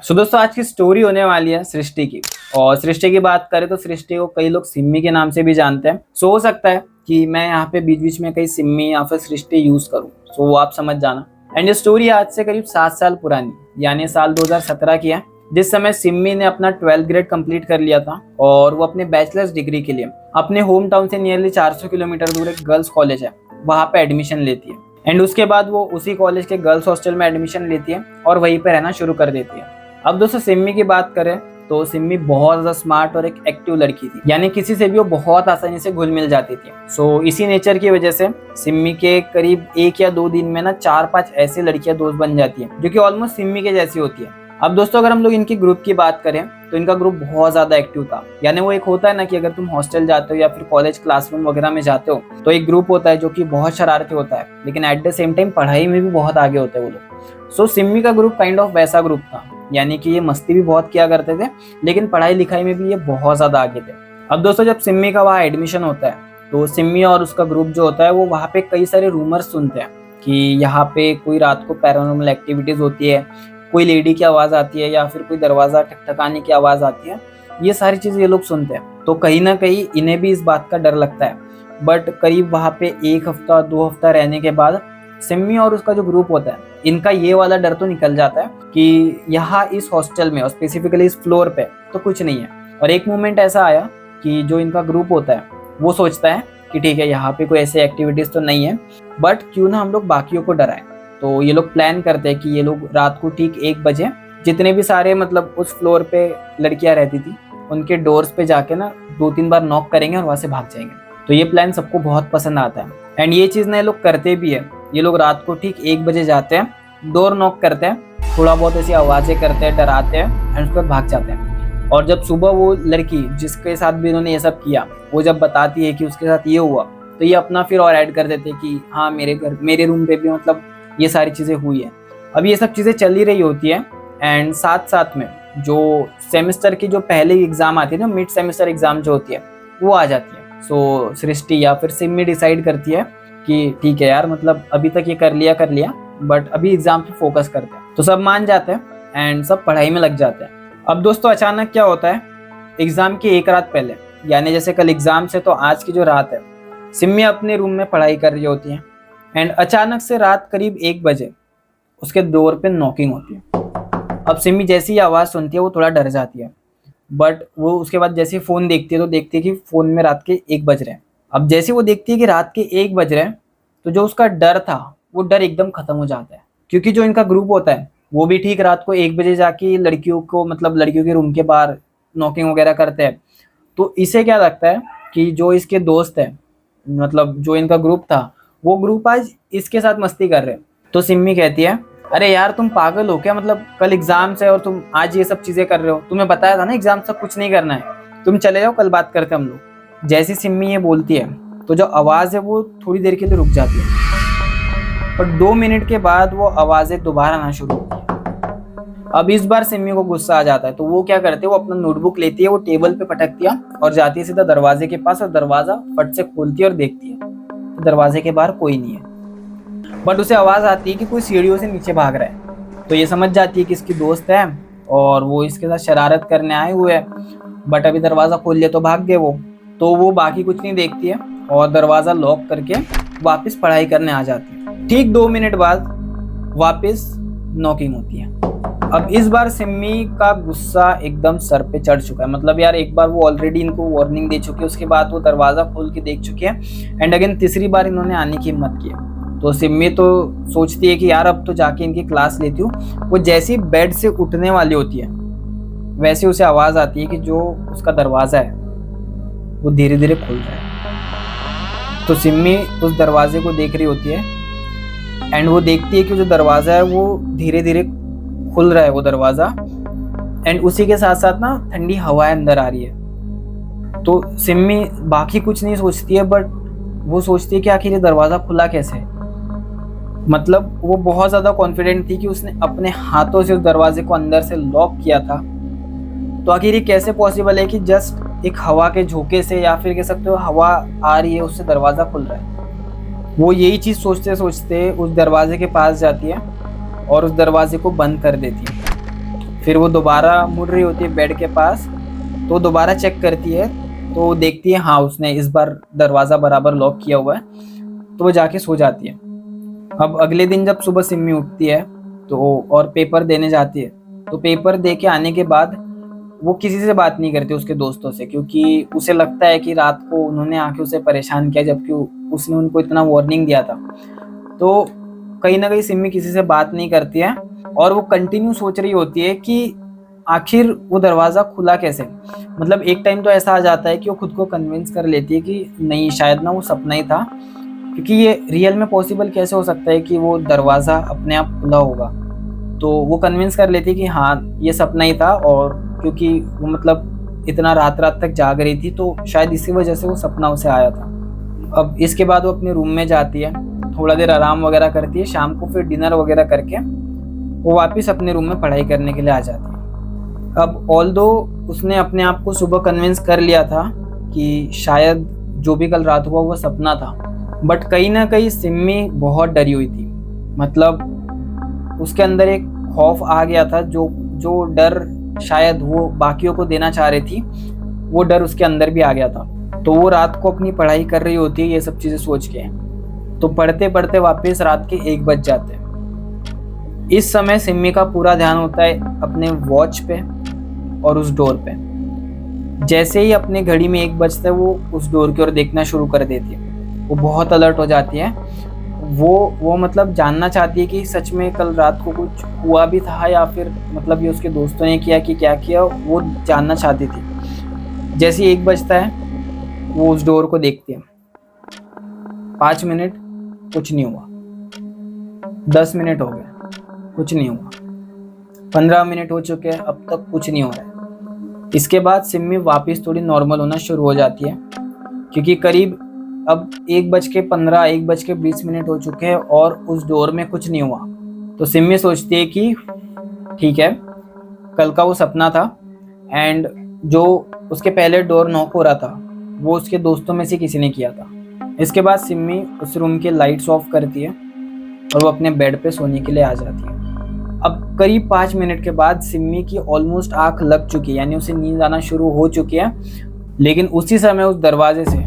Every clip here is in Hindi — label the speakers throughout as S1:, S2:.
S1: दोस्तों आज की स्टोरी होने वाली है सृष्टि की। और सृष्टि की बात करें तो सृष्टि को कई लोग सिम्मी के नाम से भी जानते हैं। हो सकता है कि मैं यहाँ पे बीच बीच में कहीं सिम्मी या फिर सृष्टि यूज करूँ, वो आप समझ जाना। एंड ये स्टोरी आज से करीब 7 साल पुरानी यानी साल 2017 की है, जिस समय सिम्मी ने अपना 12th ग्रेड कंप्लीट कर लिया था और वो अपने बैचलर्स डिग्री के लिए अपने होम टाउन से नियरली 400 किलोमीटर दूर एक गर्ल्स कॉलेज है, वहाँ पे एडमिशन लेती है। एंड उसके बाद वो उसी कॉलेज के गर्ल्स हॉस्टल में एडमिशन लेती है और वहीं पे रहना शुरू कर देती है। अब दोस्तों सिम्मी की बात करें तो सिम्मी बहुत ज्यादा स्मार्ट और एक एक्टिव लड़की थी, यानी किसी से भी वो बहुत आसानी से घुल मिल जाती थी। इसी नेचर की वजह से सिम्मी के करीब 1 या 2 दिन में ना 4-5 ऐसी लड़कियां दोस्त बन जाती हैं जो कि ऑलमोस्ट सिम्मी के जैसी होती है। अब दोस्तों अगर हम लोग इनकी ग्रुप की बात करें तो इनका ग्रुप बहुत ज्यादा एक्टिव था। यानी वो एक होता है ना कि अगर तुम हॉस्टल जाते हो या फिर कॉलेज क्लासरूम वगैरह में जाते हो तो एक ग्रुप होता है जो कि बहुत शरारती होता है, लेकिन एट द सेम टाइम पढ़ाई में भी बहुत आगे होते हैं वो लोग। सिम्मी का ग्रुप काइंड ऑफ वैसा ग्रुप था, यानी कि ये मस्ती भी बहुत किया करते थे लेकिन पढ़ाई लिखाई में भी ये बहुत ज्यादा आगे थे। अब दोस्तों जब सिम्मी का वहाँ एडमिशन होता है तो सिम्मी और उसका ग्रुप जो होता है वो वहाँ पे कई सारे रूमर्स सुनते हैं कि यहाँ पे कोई रात को पैरानॉर्मल एक्टिविटीज होती है, कोई लेडी की आवाज आती है या फिर कोई दरवाजा ठकठकाने की आवाज आती है। ये सारी चीजें ये लोग सुनते हैं तो कहीं ना कहीं इन्हें भी इस बात का डर लगता है। बट करीब वहाँ पे 1 हफ्ता 2 हफ्ता रहने के बाद सिम्मी और उसका जो ग्रुप होता है इनका ये वाला डर तो निकल जाता है कि यहाँ इस हॉस्टल में और स्पेसिफिकली इस फ्लोर पे तो कुछ नहीं है। और एक मोमेंट ऐसा आया कि जो इनका ग्रुप होता है वो सोचता है कि ठीक है यहाँ पे कोई ऐसी एक्टिविटीज तो नहीं है, बट क्यों ना हम लोग बाकियों को डराएं। तो ये लोग प्लान करते हैं कि ये लोग रात को ठीक 1 बजे जितने भी सारे मतलब उस फ्लोर पे लड़कियां रहती थी उनके डोर्स पे जाके ना 2-3 बार नॉक करेंगे और वहां से भाग जाएंगे। तो ये प्लान सबको बहुत पसंद आता है एंड ये चीज ना ये लोग करते भी है। ये लोग रात को ठीक 1 बजे जाते हैं, डोर नॉक करते हैं, थोड़ा बहुत ऐसी आवाजें करते हैं, डराते हैं एंड उसके बाद भाग जाते हैं। और जब सुबह वो लड़की जिसके साथ भी इन्होंने ये सब किया वो जब बताती है कि उसके साथ ये हुआ तो ये अपना फिर और ऐड कर देते हैं कि हाँ मेरे रूम पे भी मतलब ये सारी चीजें हुई है। अब ये सब चीजें चल ही रही होती है एंड साथ साथ में जो सेमेस्टर की जो पहले एग्जाम आती है ना, मिड सेमेस्टर एग्जाम जो होती है वो आ जाती है। सृष्टि या फिर सिम्मी डिसाइड करती है कि ठीक है यार मतलब अभी तक ये कर लिया बट अभी एग्जाम पे फोकस करते हैं। तो सब मान जाते हैं एंड सब पढ़ाई में लग जाते हैं। अब दोस्तों अचानक क्या होता है, एग्जाम की 1 रात पहले यानी जैसे कल एग्जाम से तो आज की जो रात है सिम्मी अपने रूम में पढ़ाई कर रही होती है एंड अचानक से रात करीब 1 बजे उसके डोर पे नॉकिंग होती है। अब सिम्मी जैसी ही आवाज़ सुनती है वो थोड़ा डर जाती है, बट वो उसके बाद जैसे फ़ोन देखती है तो देखती है कि फ़ोन में रात के 1 बज रहे हैं। अब जैसे वो देखती है कि रात के 1 बज रहे हैं तो जो उसका डर था वो डर एकदम ख़त्म हो जाता है, क्योंकि जो इनका ग्रुप होता है वो भी ठीक रात को 1 बजे जाके लड़कियों को मतलब लड़कियों के रूम के बाहर नॉकिंग वगैरह करते हैं। तो इसे क्या लगता है कि जो इसके दोस्त हैं मतलब जो इनका ग्रुप था वो ग्रुप आज इसके साथ मस्ती कर रहे हैं। तो सिम्मी कहती है अरे यार तुम पागल हो क्या, मतलब कल एग्जाम्स है और तुम आज ये सब चीजें कर रहे हो, तुम्हें बताया था ना एग्जाम से कुछ नहीं करना है, तुम चले जाओ कल बात करते हैं हम लोग। जैसी सिम्मी ये बोलती है तो जो आवाज है वो थोड़ी देर के लिए रुक जाती है, पर 2 मिनट के बाद वो आवाजें दोबारा आना शुरू होती है। अब इस बार सिम्मी को गुस्सा आ जाता है तो वो क्या करती है, वो अपना नोटबुक लेती है, वो टेबल पे पटकती है और जाती है सीधा दरवाजे के पास और दरवाजा फट से खोलती है और देखती है तो दरवाजे के बाहर कोई नहीं है। बट उसे आवाज आती है कि कोई सीढ़ियों से नीचे भाग रहा है। तो ये समझ जाती है कि इसकी दोस्त है और वो इसके साथ शरारत करने आए हुए हैं, बट अभी दरवाजा खोल लिया तो भाग गए वो। तो वो बाकी कुछ नहीं देखती है और दरवाजा लॉक करके वापस पढ़ाई करने आ जाती है। ठीक 2 मिनट बाद वापस नॉकिंग होती है। अब इस बार सिम्मी का गुस्सा एकदम सर पे चढ़ चुका है, मतलब यार एक बार वो ऑलरेडी इनको वार्निंग दे चुकी है, उसके बाद वो दरवाजा खोल के देख चुकी है एंड अगेन तीसरी बार इन्होंने आने की हिम्मत की है। तो सिम्मी तो सोचती है कि यार अब तो जाके इनकी क्लास लेती हूँ। वो जैसी बेड से उठने वाली होती है वैसे उसे आवाज आती है कि जो उसका दरवाजा है वो धीरे धीरे खुल रहा है। तो सिम्मी उस दरवाजे को देख रही होती है एंड वो देखती है कि जो दरवाजा है वो धीरे धीरे खुल रहा है वो दरवाजा, एंड उसी के साथ साथ ना ठंडी हवा अंदर आ रही है। तो सिम्मी बाकी कुछ नहीं सोचती है, बट वो सोचती है कि आखिर ये दरवाजा खुला कैसे। मतलब वो बहुत ज्यादा कॉन्फिडेंट थी कि उसने अपने हाथों से उस दरवाजे को अंदर से लॉक किया था। तो आखिर ये कैसे पॉसिबल है कि जस्ट एक हवा के झोंके से या फिर कह सकते हो हवा आ रही है उससे दरवाजा खुल रहा है। वो यही चीज सोचते सोचते उस दरवाजे के पास जाती है और उस दरवाजे को बंद कर देती है। फिर वो दोबारा मुड़ रही होती है बेड के पास, तो दोबारा चेक करती है, तो देखती है हाँ उसने इस बार दरवाज़ा बराबर लॉक किया हुआ है, तो वो जाके सो जाती है। अब अगले दिन जब सुबह सिम्मी उठती है तो और पेपर देने जाती है, तो पेपर दे के आने के बाद वो किसी से बात नहीं करती उसके दोस्तों से, क्योंकि उसे लगता है कि रात को उन्होंने आके उसे परेशान किया, जबकि उसने उनको इतना वार्निंग दिया था। तो कहीं ना कहीं सिम्मी किसी से बात नहीं करती है और वो कंटिन्यू सोच रही होती है कि आखिर वो दरवाज़ा खुला कैसे। मतलब एक टाइम तो ऐसा आ जाता है कि वो खुद को कन्विंस कर लेती है कि नहीं, शायद ना वो सपना ही था, क्योंकि ये रियल में पॉसिबल कैसे हो सकता है कि वो दरवाज़ा अपने आप खुला होगा। तो वो कन्विंस कर लेती है कि हाँ ये सपना ही था, और क्योंकि वो मतलब इतना रात रात तक जाग रही थी तो शायद इसी वजह से वो सपना उसे आया था। अब इसके बाद वो अपने रूम में जाती है, थोड़ा देर आराम वगैरह करती है, शाम को फिर डिनर वगैरह करके वो वापस अपने रूम में पढ़ाई करने के लिए आ जाती है। अब ऑल्दो उसने अपने आप को सुबह कन्विंस कर लिया था कि शायद जो भी कल रात हुआ वो सपना था, बट कहीं ना कहीं सिम्मी बहुत डरी हुई थी। मतलब उसके अंदर एक खौफ आ गया था, जो डर शायद वो बाकियों को देना चाह रही थी, वो डर उसके अंदर भी आ गया था। तो वो रात को अपनी पढ़ाई कर रही होती है ये सब चीज़ें सोच के, तो पढ़ते पढ़ते वापस रात के 1 बज जाते हैं। इस समय सिम्मी का पूरा ध्यान होता है अपने वॉच पे और उस डोर पे। जैसे ही अपने घड़ी में 1 बजता है वो उस डोर की ओर देखना शुरू कर देती है। वो बहुत अलर्ट हो जाती है। वो मतलब जानना चाहती है कि सच में कल रात को कुछ हुआ भी था या फिर मतलब ये उसके दोस्तों ने किया कि क्या किया, वो जानना चाहती थी। जैसे ही 1 बजता है वो उस डोर को देखती है। 5 मिनट, कुछ नहीं हुआ। 10 मिनट हो गए, कुछ नहीं हुआ। 15 मिनट हो चुके हैं, अब तक कुछ नहीं हो रहा है। इसके बाद सिम्मी वापस थोड़ी नॉर्मल होना शुरू हो जाती है, क्योंकि करीब अब 1:15, 1:20 हो चुके हैं और उस डोर में कुछ नहीं हुआ। तो सिम्मी सोचती है कि ठीक है, कल का वो सपना था, एंड जो उसके पहले डोर नॉक हो रहा था वो उसके दोस्तों में से किसी ने किया था। इसके बाद सिम्मी उस रूम के लाइट्स ऑफ करती है और वो अपने बेड पे सोने के लिए आ जाती है। अब करीब 5 मिनट के बाद सिम्मी की ऑलमोस्ट आंख लग चुकी है, यानी उसे नींद आना शुरू हो चुकी है, लेकिन उसी समय उस दरवाजे से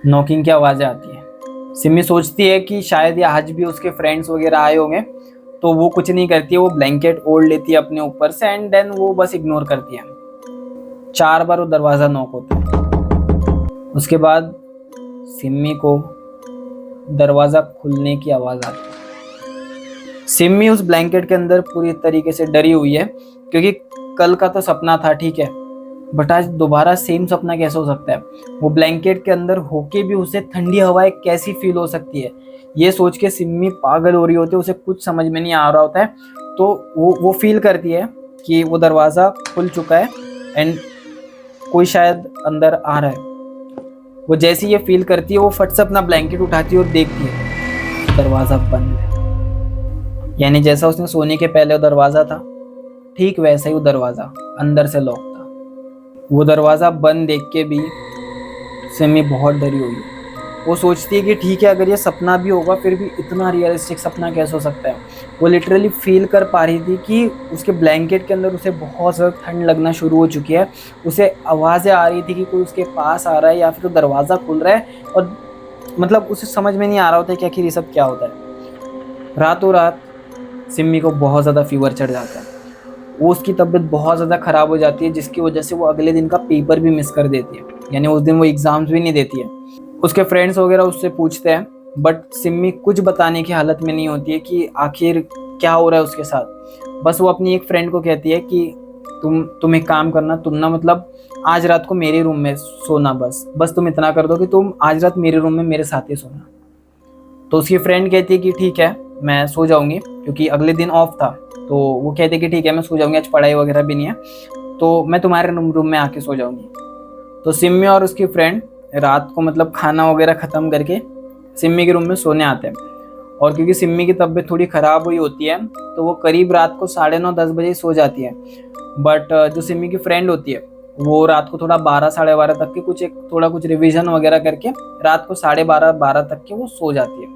S1: नॉकिंग की आवाज़ें आती है। सिम्मी सोचती है कि शायद ये आज भी उसके फ्रेंड्स वगैरह आए होंगे, तो वो कुछ नहीं करती है, वो ब्लैंकेट ओढ़ लेती है अपने ऊपर से एंड देन वो बस इग्नोर करती है। 4 बार वो दरवाज़ा नॉक होता है। उसके बाद सिम्मी को दरवाज़ा खुलने की आवाज़ आती है। सिम्मी उस ब्लैंकेट के अंदर पूरी तरीके से डरी हुई है, क्योंकि कल का तो सपना था ठीक है, बट आज दोबारा सेम सपना कैसे हो सकता है। वो ब्लैंकेट के अंदर होके भी उसे ठंडी हवाएं कैसी फील हो सकती है, ये सोच के सिम्मी पागल हो रही होती है। उसे कुछ समझ में नहीं आ रहा होता है। तो वो फील करती है कि वो दरवाज़ा खुल चुका है एंड कोई शायद अंदर आ रहा है। वो जैसी ये फील करती है वो फट से अपना ब्लैंकेट उठाती है और देखती है दरवाज़ा बंद है। यानी जैसा उसने सोने के पहले वो दरवाज़ा था, ठीक वैसा ही वो दरवाज़ा अंदर से लॉक था। वो दरवाज़ा बंद देख के भी सिम्मी बहुत डरी हुई है। वो सोचती है कि ठीक है, अगर ये सपना भी होगा फिर भी इतना रियलिस्टिक सपना कैसे हो सकता है। वो लिटरली फील कर पा रही थी कि उसके ब्लैंकेट के अंदर उसे बहुत ज़्यादा ठंड लगना शुरू हो चुकी है। उसे आवाज़ें आ रही थी कि कोई उसके पास आ रहा है या फिर तो दरवाज़ा खुल रहा है, और मतलब उसे समझ में नहीं आ रहा होता है कि आखिर ये सब क्या होता है। रातों रात सिम्मी को बहुत ज़्यादा फीवर चढ़ जाता है। वो उसकी तबीयत बहुत ज़्यादा ख़राब हो जाती है, जिसकी वजह से वो अगले दिन का पेपर भी मिस कर देती है, यानी उस दिन वो एग्ज़ाम्स भी नहीं देती है। उसके फ्रेंड्स वगैरह उससे पूछते हैं, बट सिम्मी कुछ बताने की हालत में नहीं होती है कि आखिर क्या हो रहा है उसके साथ। बस वो अपनी एक फ्रेंड को कहती है कि तुम एक काम करना, तुम ना मतलब आज रात को मेरे रूम में सोना, बस तुम इतना कर दो कि तुम आज रात मेरे रूम में मेरे साथ ही सोना। तो उसकी फ्रेंड कहती है कि ठीक है, मैं सो जाऊंगी, क्योंकि अगले दिन ऑफ था। तो वो कहते हैं कि ठीक है, मैं सो जाऊंगी, आज पढ़ाई वगैरह भी नहीं है, तो मैं तुम्हारे रूम में आके सो जाऊंगी। तो सिम्मी और उसकी फ्रेंड रात को मतलब खाना वगैरह ख़त्म करके सिम्मी के रूम में सोने आते हैं। और क्योंकि सिम्मी की तबीयत थोड़ी ख़राब हुई होती है, तो वो करीब रात को 9:30, 10 बजे सो जाती है। बट जो सिम्मी की फ्रेंड होती है वो रात को थोड़ा 12, 12:30 तक के कुछ रिवीजन वगैरह करके रात को 12:30, 12 तक के वो सो जाती है।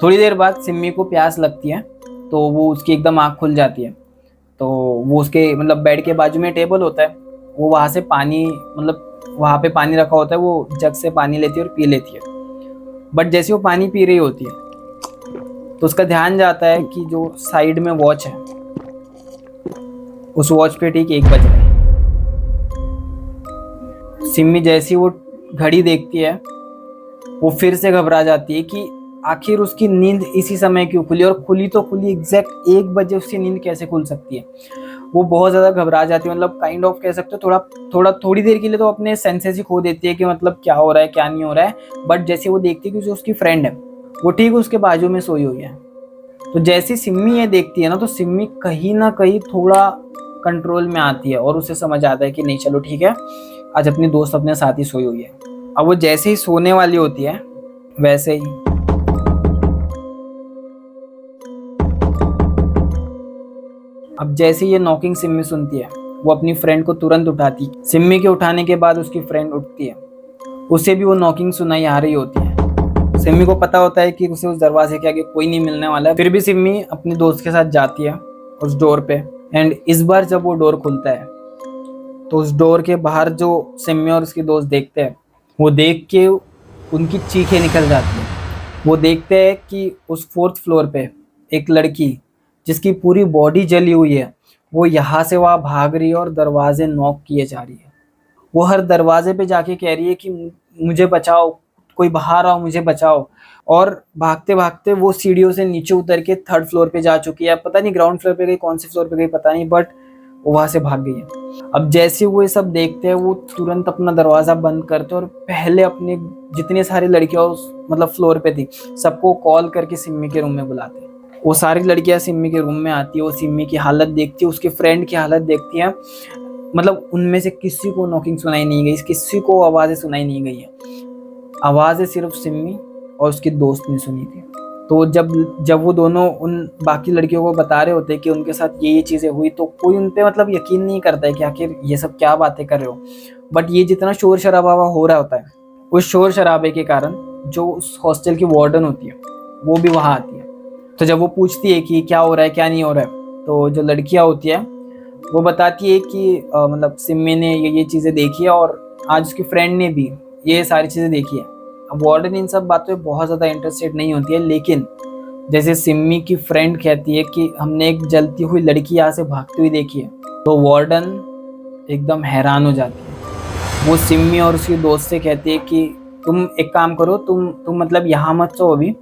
S1: थोड़ी देर बाद सिम्मी को प्यास लगती है, तो वो उसकी एकदम आँख खुल जाती है। तो वो उसके मतलब बेड के बाजू में टेबल होता है, वो वहाँ से पानी मतलब वहाँ पे पानी रखा होता है, वो जग से पानी लेती है और पी लेती है। बट जैसे वो पानी पी रही होती है तो उसका ध्यान जाता है कि जो साइड में वॉच है उस वॉच पे ठीक 1 बज रहा है। सिम्मी जैसी वो घड़ी देखती है वो फिर से घबरा जाती है कि आखिर उसकी नींद इसी समय क्यों खुली, और खुली तो खुली एग्जैक्ट 1 बजे उसकी नींद कैसे खुल सकती है। वो बहुत ज़्यादा घबरा जाती है, मतलब काइंड ऑफ कह सकते हो थोड़ी देर के लिए तो अपने सेंसेस ही खो देती है कि मतलब क्या हो रहा है क्या नहीं हो रहा है। बट जैसे वो देखती है कि जो उसकी फ्रेंड है वो ठीक उसके बाजू में सोई हुई है, तो जैसी सिम्मी ये देखती है ना तो सिम्मी कहीं ना कहीं थोड़ा कंट्रोल में आती है और उसे समझ आता है कि नहीं चलो ठीक है, आज अपनी दोस्त अपने साथ ही सोई हुई है। अब वो जैसे ही सोने वाली होती है वैसे ही अब जैसे ये नॉकिंग सिम्मी सुनती है वो अपनी फ्रेंड को तुरंत उठाती है। सिम्मी के उठाने के बाद उसकी फ्रेंड उठती है, उसे भी वो नॉकिंग सुनाई आ रही होती है। सिम्मी को पता होता है कि उसे उस दरवाजे के आगे कोई नहीं मिलने वाला है, फिर भी सिम्मी अपने दोस्त के साथ जाती है उस डोर पे। एंड इस बार जब वो डोर खुलता है तो उस डोर के बाहर जो सिम्मी और उसकी दोस्त देखते हैं वो देख के उनकी चीखें निकल जाती हैं। वो देखते हैं कि उस 4th फ्लोर पे एक लड़की जिसकी पूरी बॉडी जली हुई है वो यहाँ से वहाँ भाग रही है और दरवाजे नॉक किए जा रही है। वो हर दरवाजे पे जाके कह रही है कि मुझे बचाओ, कोई बाहर आओ, मुझे बचाओ। और भागते भागते वो सीढ़ियों से नीचे उतर के 3rd फ्लोर पे जा चुकी है, पता नहीं ग्राउंड फ्लोर पे गई कौन से फ्लोर पे गई पता नहीं, बट वो वहां से भाग गई है। अब जैसे वो ये सब देखते हैं वो तुरंत अपना दरवाजा बंद करते हैं और पहले अपने जितने सारी लड़कियां उस मतलब फ्लोर पे थी सबको कॉल करके सिम्मी के रूम में बुलाते हैं। वो सारी लड़कियां सिम्मी के रूम में आती है, वो सिम्मी की हालत देखती है, उसके फ्रेंड की हालत देखती है। मतलब उनमें से किसी को नॉकिंग सुनाई नहीं गई, किसी को आवाजें सुनाई नहीं गई है। आवाजें सिर्फ सिम्मी और उसकी दोस्त ने सुनी थी। तो जब वो दोनों उन बाकी लड़कियों को बता रहे होते कि उनके साथ ये चीजें हुई तो कोई उन पे मतलब यकीन नहीं करता है कि आखिर ये सब क्या बातें कर रहे हो। बट ये जितना शोर शराबा हो रहा होता है उस शोर शराबे के कारण जो उस हॉस्टल की वार्डन होती है वो भी वहां आती है। तो जब वो पूछती है कि क्या हो रहा है क्या नहीं हो रहा है तो जो लड़कियां होती है वो बताती है कि मतलब सिम्मी ने ये चीज़ें देखी है और आज उसकी फ्रेंड ने भी ये सारी चीज़ें देखी है। अब वार्डन इन सब बातों में बहुत ज़्यादा इंटरेस्टेड नहीं होती है, लेकिन जैसे सिम्मी की फ्रेंड कहती है कि हमने एक जलती हुई लड़की यहाँ से भागती हुई देखी है तो वार्डन एकदम हैरान हो जाती है। वो सिम्मी और उसकी दोस्त से कहती है कि तुम एक काम करो, तुम मतलब यहाँ मत सो अभी,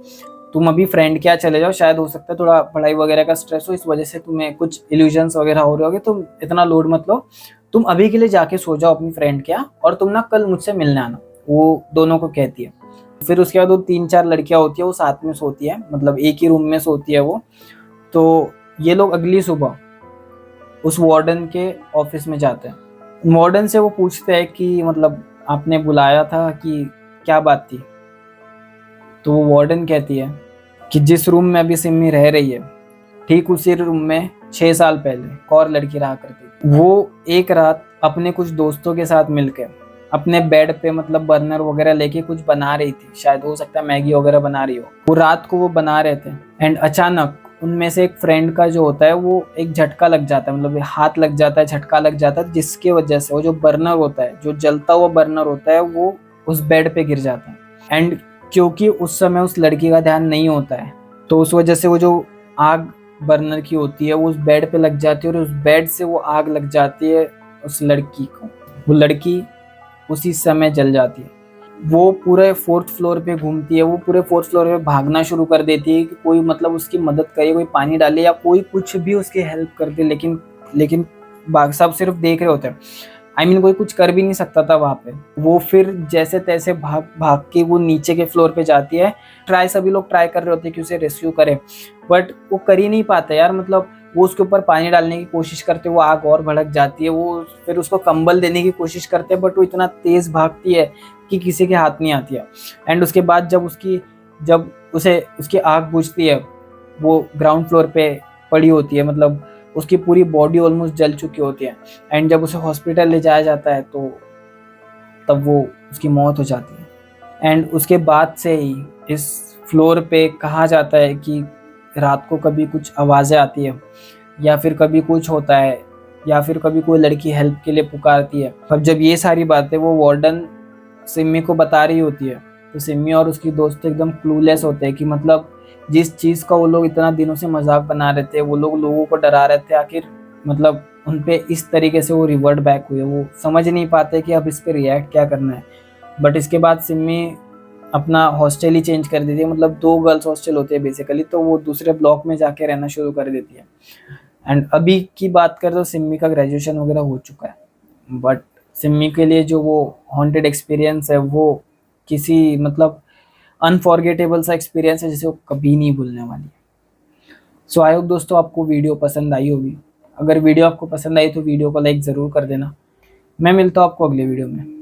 S1: तुम अभी फ्रेंड के यहाँ चले जाओ, शायद हो सकता है थोड़ा पढ़ाई वगैरह का स्ट्रेस हो इस वजह से तुम्हें कुछ इल्यूजन्स वगैरह हो रहे होगे, तुम इतना लोड मत लो, तुम अभी के लिए जाके सो जाओ अपनी फ्रेंड के यहाँ और तुम ना कल मुझसे मिलने आना। वो दोनों को कहती है। फिर उसके बाद वो 3-4 लड़कियां होती है वो साथ में सोती है, मतलब एक ही रूम में सोती है वो। तो ये लोग अगली सुबह उस वार्डन के ऑफिस में जाते हैं। वार्डन से वो पूछते हैं कि मतलब आपने बुलाया था कि क्या बात थी। तो वो वार्डन कहती है कि जिस रूम में अभी सिम्मी रह रही है ठीक उसी रूम में 6 साल पहले एक और लड़की रहा करती थी। वो एक रात अपने कुछ दोस्तों के साथ मिलकर अपने बेड पे मतलब बर्नर वगैरह लेके कुछ बना रही थी, शायद हो सकता है मैगी वगैरह बना रही हो। वो रात को वो बना रहे थे एंड अचानक उनमें से एक फ्रेंड का जो होता है वो एक झटका लग जाता है, मतलब हाथ लग जाता है, झटका लग जाता है, जिसकी वजह से वो जो बर्नर होता है, जो जलता हुआ बर्नर होता है, वो उस बेड पे गिर जाता है। एंड क्योंकि उस समय उस लड़की का ध्यान नहीं होता है तो उस वजह से वो जो आग बर्नर की होती है वो उस बेड पे लग जाती है और उस बेड से वो आग लग जाती है उस लड़की को। वो लड़की उसी समय जल जाती है। वो पूरे 4th फ्लोर पे घूमती है, वो पूरे 4th फ्लोर पे भागना शुरू कर देती है कि कोई मतलब उसकी मदद करे, कोई पानी डाले या कोई कुछ भी उसकी हेल्प कर दे, लेकिन सब सिर्फ देख रहे होते हैं। कोई कुछ कर भी नहीं सकता था वहाँ पे। वो फिर जैसे तैसे भाग के वो नीचे के फ्लोर पे जाती है। सभी लोग ट्राई कर रहे होते हैं कि उसे रेस्क्यू करे, बट वो कर ही नहीं पाते यार। मतलब वो उसके ऊपर पानी डालने की कोशिश करते, वो आग और भड़क जाती है। वो फिर उसको कंबल देने की कोशिश करते हैं, बट वो इतना तेज भागती है कि किसी के हाथ नहीं आती है। एंड उसके बाद जब उसे उसकी आग बुझती है, वो ग्राउंड फ्लोर पे पड़ी होती है, मतलब उसकी पूरी बॉडी ऑलमोस्ट जल चुकी होती है। एंड जब उसे हॉस्पिटल ले जाया जाता है तो तब वो उसकी मौत हो जाती है। एंड उसके बाद से ही इस फ्लोर पे कहा जाता है कि रात को कभी कुछ आवाज़ें आती है या फिर कभी कुछ होता है, या फिर कभी कोई लड़की हेल्प के लिए पुकारती है। अब जब ये सारी बातें वो वार्डन सिमी को बता रही होती है, तो सिमी और उसकी दोस्त एकदम क्लूलेस होते हैं कि मतलब जिस चीज़ का वो लोग इतना दिनों से मजाक बना रहे थे, वो लोग लोगों को डरा रहे थे, आखिर मतलब उन पे इस तरीके से वो रिवर्ट बैक हुए। वो समझ नहीं पाते कि अब इस पे रिएक्ट क्या करना है। बट इसके बाद सिमी अपना हॉस्टल ही चेंज कर देती है, मतलब 2 गर्ल्स हॉस्टल होते हैं बेसिकली, तो वो दूसरे ब्लॉक में जाके रहना शुरू कर देती है। एंड अभी की बात करें तो सिमी का ग्रेजुएशन वगैरह हो चुका है, बट सिमी के लिए जो वो हॉन्टेड एक्सपीरियंस है वो किसी मतलब अनफॉरगेटेबल सा एक्सपीरियंस है जिसे वो कभी नहीं भूलने वाली है। सो आई होप दोस्तों आपको वीडियो पसंद आई होगी। अगर वीडियो आपको पसंद आई तो वीडियो को लाइक ज़रूर कर देना। मैं मिलता हूँ आपको अगले वीडियो में।